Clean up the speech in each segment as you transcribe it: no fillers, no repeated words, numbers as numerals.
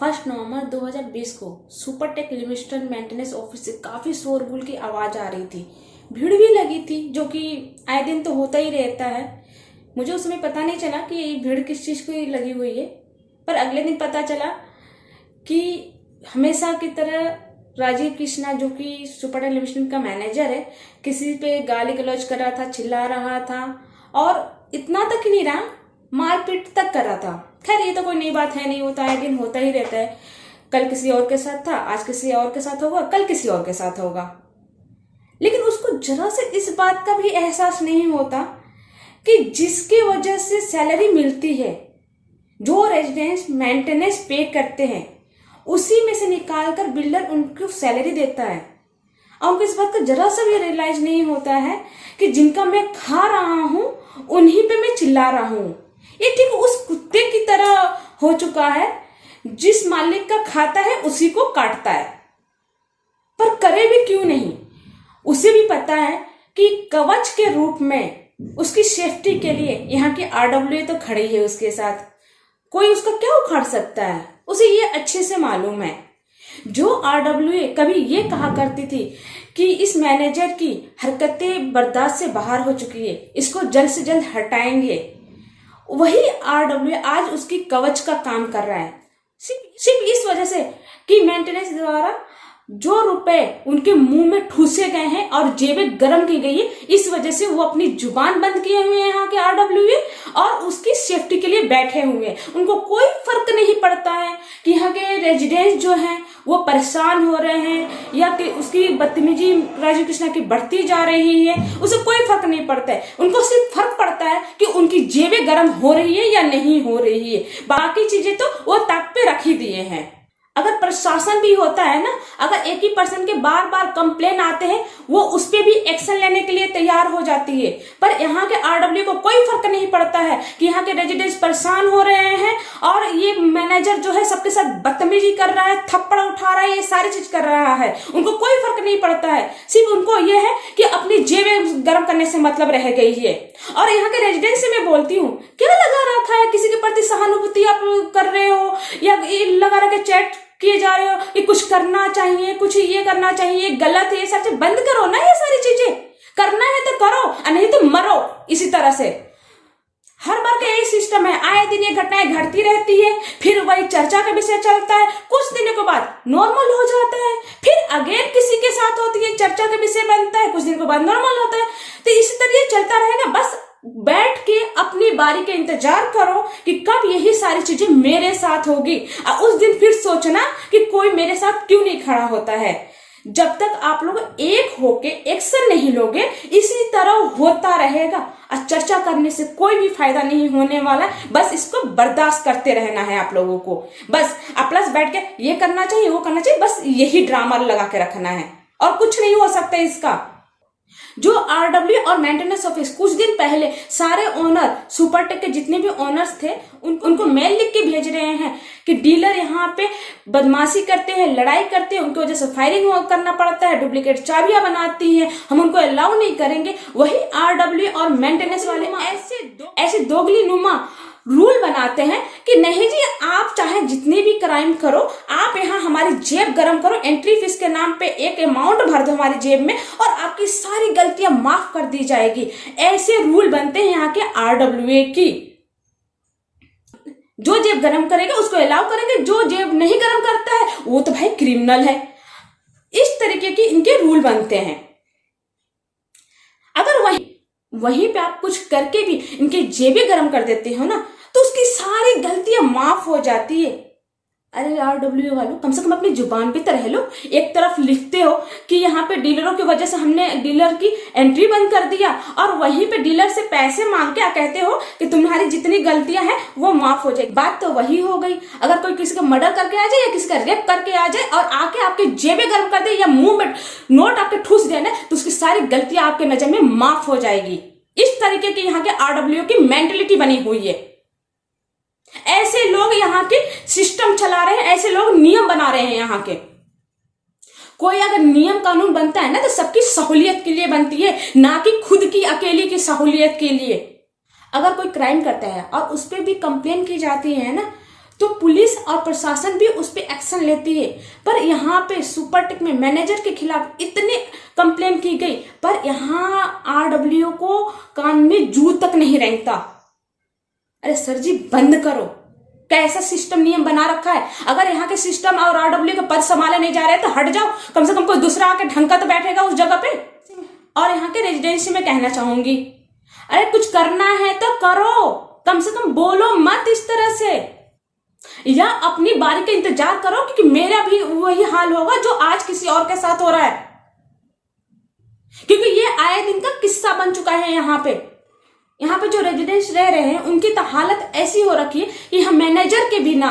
1 नवंबर 2020 को Supertech limited maintenance office से काफ़ी शोरगुल की आवाज़ आ रही थी। भीड़ भी लगी थी, जो कि आए दिन तो होता ही रहता है। मुझे उस समय पता नहीं चला कि ये भीड़ किस चीज़ को लगी हुई है, पर अगले दिन पता चला कि हमेशा की तरह राजीव कृष्णा, जो कि सुपरटेक लिमिटेड का मैनेजर है, किसी पे गाली गलौज कर रहा था, चिल्ला रहा था और इतना तक ही नहीं रहा, मारपीट तक कर रहा था। खैर, ये तो कोई नई बात है नहीं, होता है, दिन होता ही रहता है। कल किसी और के साथ था, आज किसी और के साथ होगा, कल किसी और के साथ होगा। लेकिन उसको जरा से इस बात का भी एहसास नहीं होता कि जिसकी वजह से सैलरी मिलती है, जो रेजिडेंस मेंटेनेंस पे करते हैं, उसी में से निकाल कर बिल्डर उनको सैलरी देता है। और उनको इस बात का जरा सा भी रियलाइज नहीं होता है कि जिनका मैं खा रहा हूं उन्हीं पे मैं चिल्ला रहा हूं। ये ठीक उस कुत्ते की तरह हो चुका है, जिस मालिक का खाता है उसी को काटता है, पर करे भी क्यों नहीं। उसे भी पता है कि कवच के रूप में उसकी सेफ्टी के लिए यहाँ की आरडब्ल्यूए तो खड़ी है उसके साथ, कोई उसका क्या उखाड़ सकता है, उसे ये अच्छे से मालूम है। जो आरडब्ल्यूए कभी ये कहा करती थी कि इस मैनेजर की हरकतें बर्दाश्त से बाहर हो चुकी है, इसको जल्द से जल्द हटाएंगे, वही आरडब्ल्यूए आज उसकी कवच का काम कर रहा है। सिर्फ इस वजह से कि मेंटेनेंस द्वारा जो रुपए उनके मुंह में ठूसे गए हैं और जेबें गर्म की गई है, इस वजह से वो अपनी जुबान बंद किए हुए हैं यहाँ के आरडब्ल्यूए और उसकी सेफ्टी के लिए बैठे हुए हैं। उनको कोई फर्क नहीं पड़ता है कि यहाँ के रेजिडेंट्स जो हैं वो परेशान हो रहे हैं या कि उसकी बदतमीजी राजीव कृष्णा की बढ़ती जा रही है, उसे कोई फर्क नहीं पड़ता है। उनको सिर्फ फर्क पड़ता है कि उनकी जेबें गर्म हो रही है या नहीं हो रही है, बाकी चीजें तो वो ताक पे रख ही दिए हैं। अगर प्रशासन भी होता है ना, अगर एक ही पर्सन के बार बार कंप्लेन आते हैं, वो उस पर भी एक्शन लेने के लिए तैयार हो जाती है। पर यहाँ के आरडब्ल्यू को कोई फर्क नहीं पड़ता है कि यहाँ के रेजिडेंट्स परेशान हो रहे हैं और ये मैनेजर जो है सबके साथ बदतमीजी कर रहा है, थप्पड़ उठा रहा है, ये सारी चीज कर रहा है। उनको कोई फर्क नहीं पड़ता है, सिर्फ उनको ये है कि अपनी जेबें गर्म करने से मतलब रह गई है। और यहाँ के रेजिडेंट्स से मैं बोलती हूँ, क्या लगा रखा है, किसी के प्रति सहानुभूति आप कर रहे हो या लगा रखा है चैट किए जा रहे हो कि कुछ करना चाहिए, कुछ ये करना चाहिए, गलत है, ये सब चीज बंद करो ना। ये सारी चीजें करना है तो करो और नहीं तो मरो। इसी तरह से हर बार का यही सिस्टम है, आए दिन ये घटनाएं घटती रहती है, फिर वही चर्चा का विषय चलता है, कुछ दिनों के बाद नॉर्मल हो जाता है, फिर अगेन किसी के साथ होती है, चर्चा का विषय बनता है, कुछ दिन के बाद नॉर्मल होता है। तो इसी तरह ये चलता रहेगा। बस बैठ के अपनी बारी के इंतजार करो कि कब यही सारी चीजें मेरे साथ होगी, और उस दिन फिर सोचना कि कोई मेरे साथ क्यों नहीं खड़ा होता है। जब तक आप लोग एक होके एक्शन नहीं लोगे, इसी तरह होता रहेगा और चर्चा करने से कोई भी फायदा नहीं होने वाला। बस इसको बर्दाश्त करते रहना है आप लोगों को। बस प्लस बैठ के ये करना चाहिए, वो करना चाहिए, बस यही ड्रामा लगा के रखना है और कुछ नहीं हो सकता इसका। जो आरडब्ल्यू और मेंटेनेंस ऑफिस कुछ दिन पहले सारे ओनर, सुपरटेक के जितने भी ओनर्स थे, उनको मेल लिख के भेज रहे हैं कि डीलर यहाँ पे बदमाशी करते हैं, लड़ाई करते हैं, उनकी वजह से फायरिंग करना पड़ता है, डुप्लीकेट चाबियां बनाती हैं, हम उनको अलाउ नहीं करेंगे। वही आरडब्ल्यू और मेंटेनेंस वाले ऐसे दोगली नुमा रूल बनाते हैं कि नहीं जी, आप चाहे जितने भी क्राइम करो, आप यहाँ हमारी जेब गर्म करो, एंट्री फीस के नाम पे एक अमाउंट भर दो हमारी जेब में और आपकी सारी गलतियां माफ कर दी जाएगी। ऐसे रूल बनते हैं यहाँ के आरडब्ल्यूए की। जो जेब गर्म करेगा उसको अलाउ करेंगे, जो जेब नहीं गर्म करता है वो तो भाई क्रिमिनल है। इस तरीके के इनके रूल बनते हैं। अगर वहीं पे आप कुछ करके भी इनके जेबें गर्म कर देते हो ना, तो उसकी सारी गलतियां माफ हो जाती है। अरे आरडब्ल्यू वालों, कम से कम अपनी जुबान पे तो रह लो। एक तरफ लिखते हो कि यहाँ पे डीलरों की वजह से हमने डीलर की एंट्री बंद कर दिया, और वहीं पे डीलर से पैसे मांग के कहते हो कि तुम्हारी जितनी गलतियां हैं वो माफ हो जाएगी। बात तो वही हो गई। अगर कोई किसी का मर्डर करके आ जाए या किसी का रेप करके आ जाए और आके आपके जेबें गर्म कर दे या मुंह में नोट आपके ठूस देना, तो उसकी सारी गलतियां आपके नजर में माफ हो जाएगी। इस तरीके की यहाँ के आरडब्ल्यू की मेंटेलिटी बनी हुई है। ऐसे लोग यहाँ के सिस्टम चला रहे हैं, ऐसे लोग नियम बना रहे हैं यहाँ के। कोई अगर नियम कानून बनता है ना, तो सबकी सहूलियत के लिए बनती है, ना कि खुद की अकेली की सहूलियत के लिए। अगर कोई क्राइम करता है और उस पर भी कंप्लेन की जाती है ना, तो पुलिस और प्रशासन भी उस पर एक्शन लेती है। पर यहाँ पे सुपरटेक में मैनेजर के खिलाफ इतने कंप्लेन की गई, पर यहाँ RWO को कान में जू तक नहीं रेंगता। अरे सर जी बंद करो, कैसा सिस्टम नियम बना रखा है। अगर यहाँ के सिस्टम और RWO के पद संभाले नहीं जा रहे तो हट जाओ, कम से कम कोई दूसरा आके ढंग का तो बैठेगा उस जगह पे। और यहाँ के रेजिडेंसी में कहना चाहूंगी, अरे कुछ करना है तो करो, कम से कम बोलो मत इस तरह से, या अपनी बारी का इंतजार करो, क्योंकि मेरा भी वही हाल होगा जो आज किसी और के साथ हो रहा है। क्योंकि ये आए दिन का किस्सा बन चुका है। यहाँ पे जो रेजिडेंट्स रह रहे हैं उनकी तो हालत ऐसी हो रखी है कि हम मैनेजर के बिना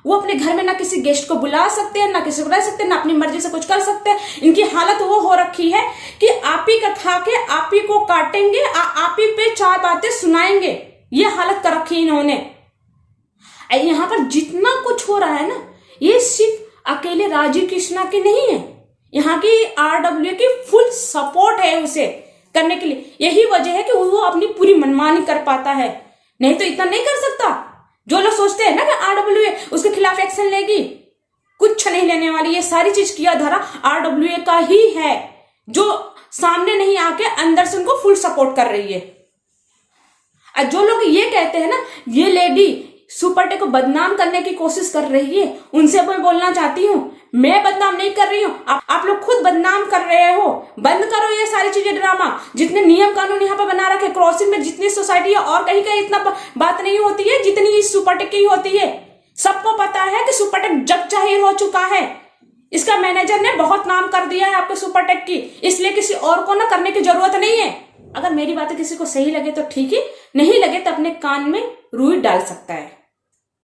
वो अपने घर में ना किसी गेस्ट को बुला सकते हैं, ना किसी को रह सकते हैं, ना अपनी मर्जी से कुछ कर सकते हैं। इनकी हालत वो हो रखी है कि आप ही का खा के आप ही को काटेंगे, आप ही पे 4 बातें सुनाएंगे। ये हालत कर रखी है इन्होंने। यहाँ पर जितना कुछ हो रहा है ना, ये सिर्फ अकेले राजीव कृष्णा की नहीं है, यहाँ की RWO की फुल सपोर्ट है उसे करने के लिए। यही वजह है कि वो अपनी पूरी मनमानी कर पाता है, नहीं तो इतना नहीं कर सकता। जो लोग सोचते हैं ना कि RWO उसके खिलाफ एक्शन लेगी, कुछ नहीं लेने वाली। ये सारी चीज किया धरा RWO का ही है, जो सामने नहीं आके अंदर से उनको फुल सपोर्ट कर रही है। और जो लोग ये कहते हैं ना ये लेडी सुपरटेक को बदनाम करने की कोशिश कर रही है, उनसे मैं बोलना चाहती हूँ, मैं बदनाम नहीं कर रही हूँ, आप लोग खुद बदनाम कर रहे हो। बंद करो ये सारी चीजें, ड्रामा। जितने नियम कानून यहाँ पे बना रखे, क्रॉसिंग में जितनी सोसाइटी है और कहीं कहीं इतना बात नहीं होती है जितनी इस सुपरटेक की होती है। सबको पता है कि सुपरटेक जग जाहिर हो चुका है। इसका मैनेजर ने बहुत नाम कर दिया है आपके सुपरटेक की, इसलिए किसी और को ना करने की जरूरत नहीं है। अगर मेरी बातें किसी को सही लगे तो ठीक है, नहीं लगे तो अपने कान में रुई डाल सकता है।